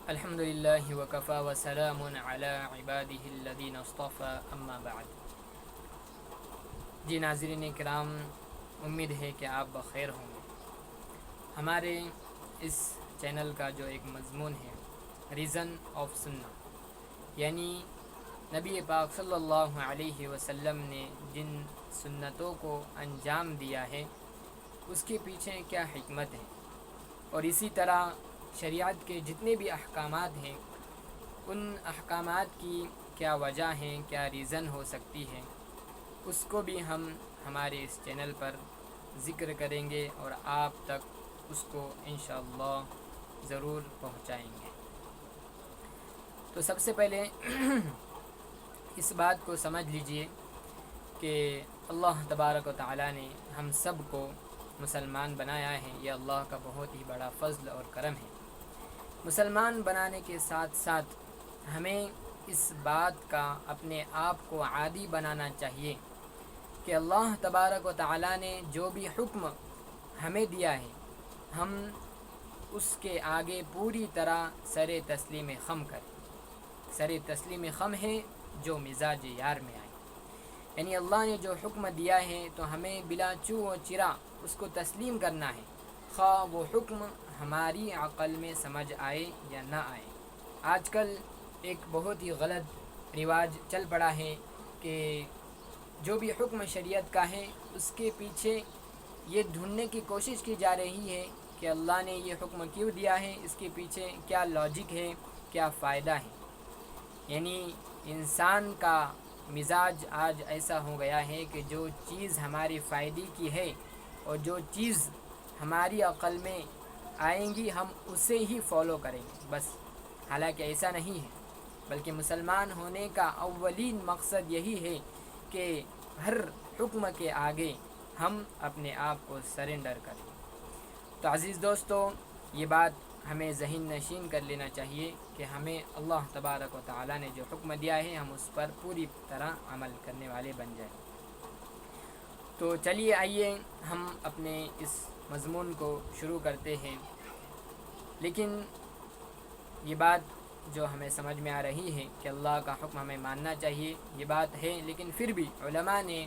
الحمدللہ وکفا وسلام علی عبادہ الذین اصطفى اما بعد۔ جی ناظرین کرام، امید ہے کہ آپ بخیر ہوں گے۔ ہمارے اس چینل کا جو ایک مضمون ہے ریزن آف سنہ، یعنی نبی پاک صلی اللہ علیہ وسلم نے جن سنتوں کو انجام دیا ہے اس کے پیچھے کیا حکمت ہے، اور اسی طرح شریعت کے جتنے بھی احکامات ہیں ان احکامات کی کیا وجہ ہیں، کیا ریزن ہو سکتی ہے، اس کو بھی ہم ہمارے اس چینل پر ذکر کریں گے اور آپ تک اس کو انشاءاللہ ضرور پہنچائیں گے۔ تو سب سے پہلے اس بات کو سمجھ لیجئے کہ اللہ تبارک و تعالی نے ہم سب کو مسلمان بنایا ہے، یہ اللہ کا بہت ہی بڑا فضل اور کرم ہے۔ مسلمان بنانے کے ساتھ ساتھ ہمیں اس بات کا اپنے آپ کو عادی بنانا چاہیے کہ اللہ تبارک و تعالی نے جو بھی حکم ہمیں دیا ہے ہم اس کے آگے پوری طرح سر تسلیم خم کریں۔ سر تسلیم خم ہے جو مزاج یار میں آئے، یعنی اللہ نے جو حکم دیا ہے تو ہمیں بلا چو و چرا اس کو تسلیم کرنا ہے، خواہ وہ حکم ہماری عقل میں سمجھ آئے یا نہ آئے۔ آج کل ایک بہت ہی غلط رواج چل پڑا ہے کہ جو بھی حکم شریعت کا ہے اس کے پیچھے یہ ڈھونڈنے کی کوشش کی جا رہی ہے کہ اللہ نے یہ حکم کیوں دیا ہے، اس کے پیچھے کیا لاجک ہے، کیا فائدہ ہے۔ یعنی انسان کا مزاج آج ایسا ہو گیا ہے کہ جو چیز ہماری فائدے کی ہے اور جو چیز ہماری عقل میں آئیں گی ہم اسے ہی فالو کریں گے بس، حالانکہ ایسا نہیں ہے، بلکہ مسلمان ہونے کا اولین مقصد یہی ہے کہ ہر حکم کے آگے ہم اپنے آپ کو سرنڈر کریں۔ تو عزیز دوستو، یہ بات ہمیں ذہن نشین کر لینا چاہیے کہ ہمیں اللہ تبارک و تعالی نے جو حکم دیا ہے ہم اس پر پوری طرح عمل کرنے والے بن جائیں۔ تو چلیے آئیے ہم اپنے اس مضمون کو شروع کرتے ہیں، لیکن یہ بات جو ہمیں سمجھ میں آ رہی ہے کہ اللہ کا حکم ہمیں ماننا چاہیے، یہ بات ہے، لیکن پھر بھی علماء نے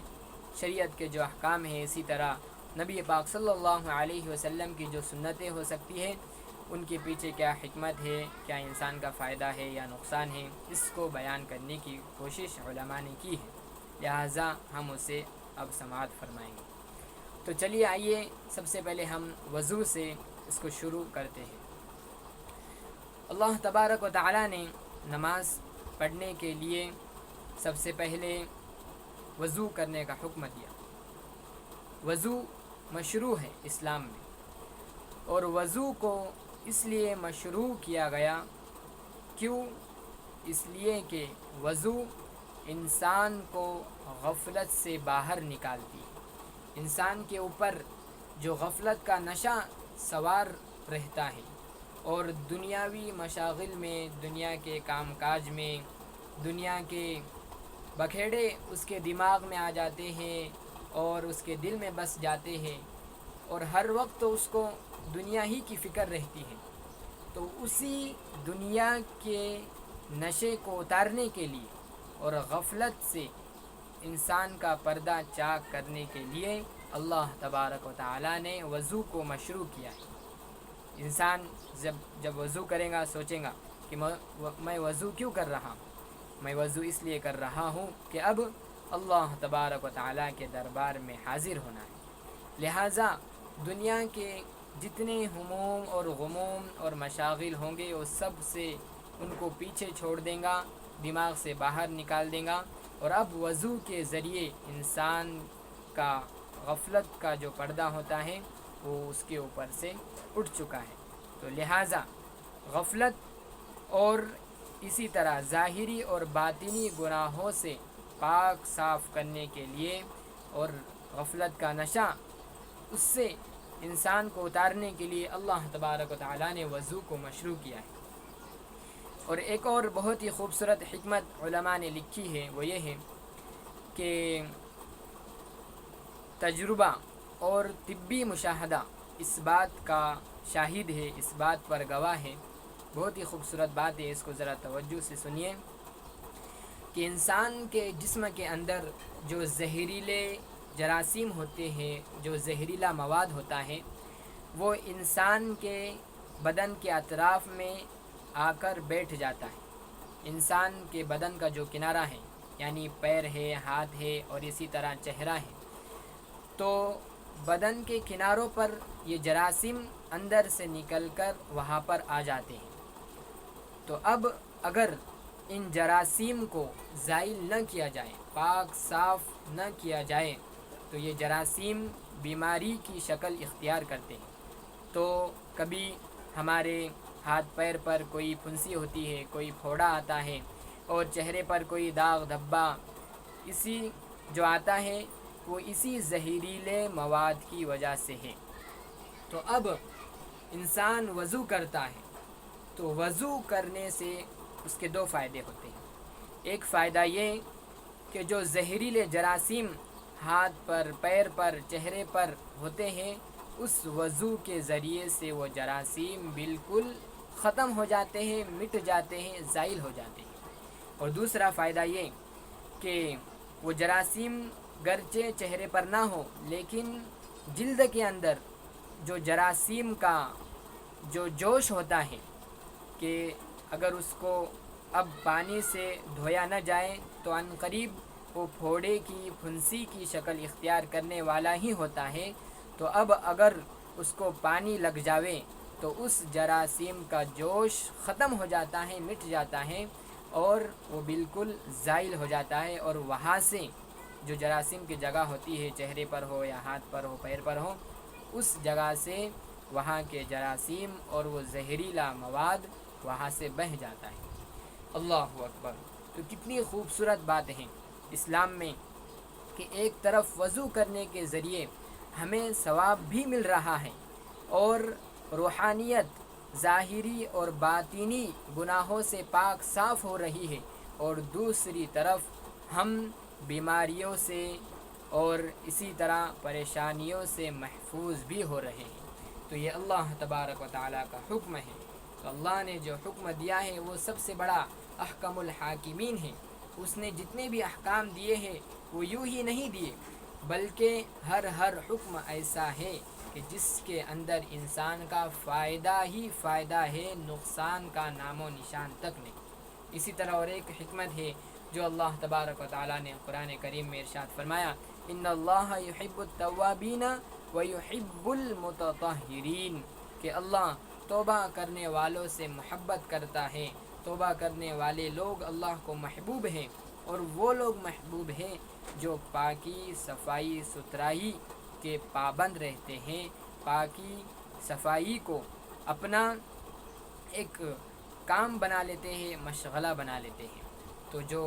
شریعت کے جو احکام ہیں، اسی طرح نبی پاک صلی اللہ علیہ وسلم کی جو سنتیں ہو سکتی ہیں ان کے پیچھے کیا حکمت ہے، کیا انسان کا فائدہ ہے یا نقصان ہے، اس کو بیان کرنے کی کوشش علماء نے کی ہے، لہٰذا ہم اسے اب سماعت فرمائیں گے۔ تو چلیے آئیے سب سے پہلے ہم وضو سے اس کو شروع کرتے ہیں۔ اللہ تبارک و تعالی نے نماز پڑھنے کے لیے سب سے پہلے وضو کرنے کا حکم دیا۔ وضو مشروع ہے اسلام میں، اور وضو کو اس لیے مشروع کیا گیا، کیوں؟ اس لیے کہ وضو انسان کو غفلت سے باہر نکالتی ہے۔ انسان کے اوپر جو غفلت کا نشہ سوار رہتا ہے اور دنیاوی مشاغل میں، دنیا کے کام کاج میں، دنیا کے بکھیڑے اس کے دماغ میں آ جاتے ہیں اور اس کے دل میں بس جاتے ہیں، اور ہر وقت اس کو دنیا ہی کی فکر رہتی ہے، تو اسی دنیا کے نشے کو اتارنے کے لیے اور غفلت سے انسان کا پردہ چاک کرنے کے لیے اللہ تبارک و تعالی نے وضو کو مشروع کیا ہے۔ انسان جب وضو کرے گا سوچے گا کہ میں وضو کیوں کر رہا ہوں؟ میں وضو اس لیے کر رہا ہوں کہ اب اللہ تبارک و تعالی کے دربار میں حاضر ہونا ہے، لہٰذا دنیا کے جتنے ہموم اور غموم اور مشاغل ہوں گے وہ سب سے ان کو پیچھے چھوڑ دیں گا، دماغ سے باہر نکال دیں گا، اور اب وضو کے ذریعے انسان کا غفلت کا جو پردہ ہوتا ہے وہ اس کے اوپر سے اٹھ چکا ہے۔ تو لہٰذا غفلت اور اسی طرح ظاہری اور باطنی گناہوں سے پاک صاف کرنے کے لیے اور غفلت کا نشہ اس سے انسان کو اتارنے کے لیے اللہ تبارک و تعالی نے وضو کو مشروع کیا ہے۔ اور ایک اور بہت ہی خوبصورت حکمت علماء نے لکھی ہے، وہ یہ ہے کہ تجربہ اور طبی مشاہدہ اس بات کا شاہد ہے، اس بات پر گواہ ہے بہت ہی خوبصورت بات ہے، اس کو ذرا توجہ سے سنیے کہ انسان کے جسم کے اندر جو زہریلے جراثیم ہوتے ہیں، جو زہریلا مواد ہوتا ہے، وہ انسان کے بدن کے اطراف میں آ کر بیٹھ جاتا ہے۔ انسان کے بدن کا جو کنارہ ہے، یعنی پیر ہے، ہاتھ ہے اور اسی طرح چہرہ ہے، تو بدن کے کناروں پر یہ جراثیم اندر سے نکل کر وہاں پر آ جاتے ہیں۔ تو اب اگر ان جراثیم کو زائل نہ کیا جائے، پاک صاف نہ کیا جائے، تو یہ جراثیم بیماری کی شکل اختیار کرتے ہیں۔ تو کبھی ہمارے ہاتھ پیر پر کوئی پھنسی ہوتی ہے، کوئی پھوڑا آتا ہے، اور چہرے پر کوئی داغ دھبا اسی جو آتا ہے وہ اسی زہریلے مواد کی وجہ سے ہے۔ تو اب انسان وضو کرتا ہے، تو وضو کرنے سے اس کے دو فائدے ہوتے ہیں۔ ایک فائدہ یہ کہ جو زہریلے جراثیم ہاتھ پر، پیر پر، چہرے پر ہوتے ہیں، اس وضو کے ذریعے سے وہ جراثیم بالکل ختم ہو جاتے ہیں، مٹ جاتے ہیں، زائل ہو جاتے ہیں۔ اور دوسرا فائدہ یہ کہ وہ جراثیم گرچہ چہرے پر نہ ہو، لیکن جلد کے اندر جو جراثیم کا جو جوش ہوتا ہے کہ اگر اس کو اب پانی سے دھویا نہ جائے تو عن قریب وہ پھوڑے کی، پھنسی کی شکل اختیار کرنے والا ہی ہوتا ہے، تو اب اگر اس کو پانی لگ جاوے تو اس جراثیم کا جوش ختم ہو جاتا ہے، مٹ جاتا ہے، اور وہ بالکل زائل ہو جاتا ہے، اور وہاں سے جو جراثیم کی جگہ ہوتی ہے، چہرے پر ہو یا ہاتھ پر ہو، پیر پر ہو، اس جگہ سے وہاں کے جراثیم اور وہ زہریلا مواد وہاں سے بہہ جاتا ہے۔ اللہ اکبر! تو کتنی خوبصورت بات ہیں اسلام میں کہ ایک طرف وضو کرنے کے ذریعے ہمیں ثواب بھی مل رہا ہے، اور روحانیت ظاہری اور باطینی گناہوں سے پاک صاف ہو رہی ہے، اور دوسری طرف ہم بیماریوں سے اور اسی طرح پریشانیوں سے محفوظ بھی ہو رہے ہیں۔ تو یہ اللہ تبارک و تعالیٰ کا حکم ہے۔ تو اللہ نے جو حکم دیا ہے وہ سب سے بڑا احکم الحاکمین ہے۔ اس نے جتنے بھی احکام دیے ہیں وہ یوں ہی نہیں دیے، بلکہ ہر حکم ایسا ہے کہ جس کے اندر انسان کا فائدہ ہی فائدہ ہے، نقصان کا نام و نشان تک نہیں۔ اسی طرح اور ایک حکمت ہے جو اللہ تبارک و تعالیٰ نے قرآن کریم میں ارشاد فرمایا، ان اللہ یحب التوابین ویحب المتطہرین، کہ اللہ توبہ کرنے والوں سے محبت کرتا ہے۔ توبہ کرنے والے لوگ اللہ کو محبوب ہیں، اور وہ لوگ محبوب ہیں جو پاکی، صفائی، ستھرائی کے پابند رہتے ہیں، پاکی صفائی کو اپنا ایک کام بنا لیتے ہیں، مشغلہ بنا لیتے ہیں۔ تو جو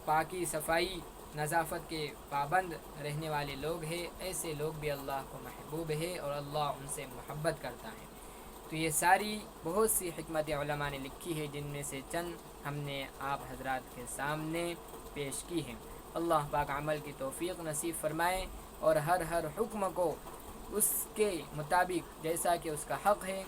پاکی، صفائی، نظافت کے پابند رہنے والے لوگ ہیں، ایسے لوگ بھی اللہ کو محبوب ہے اور اللہ ان سے محبت کرتا ہے۔ تو یہ ساری بہت سی حکمت علماء نے لکھی ہے، جن میں سے چند ہم نے آپ حضرات کے سامنے پیش کی ہیں۔ اللہ پاک عمل کی توفیق نصیب فرمائے، اور ہر حکم کو اس کے مطابق جیسا کہ اس کا حق ہے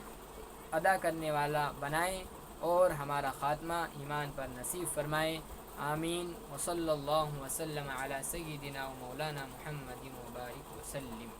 ادا کرنے والا بنائے، اور ہمارا خاتمہ ایمان پر نصیب فرمائے۔ آمین۔ وصلی اللہ وسلم علی سیدنا و مولانا محمد وبارک وسلم۔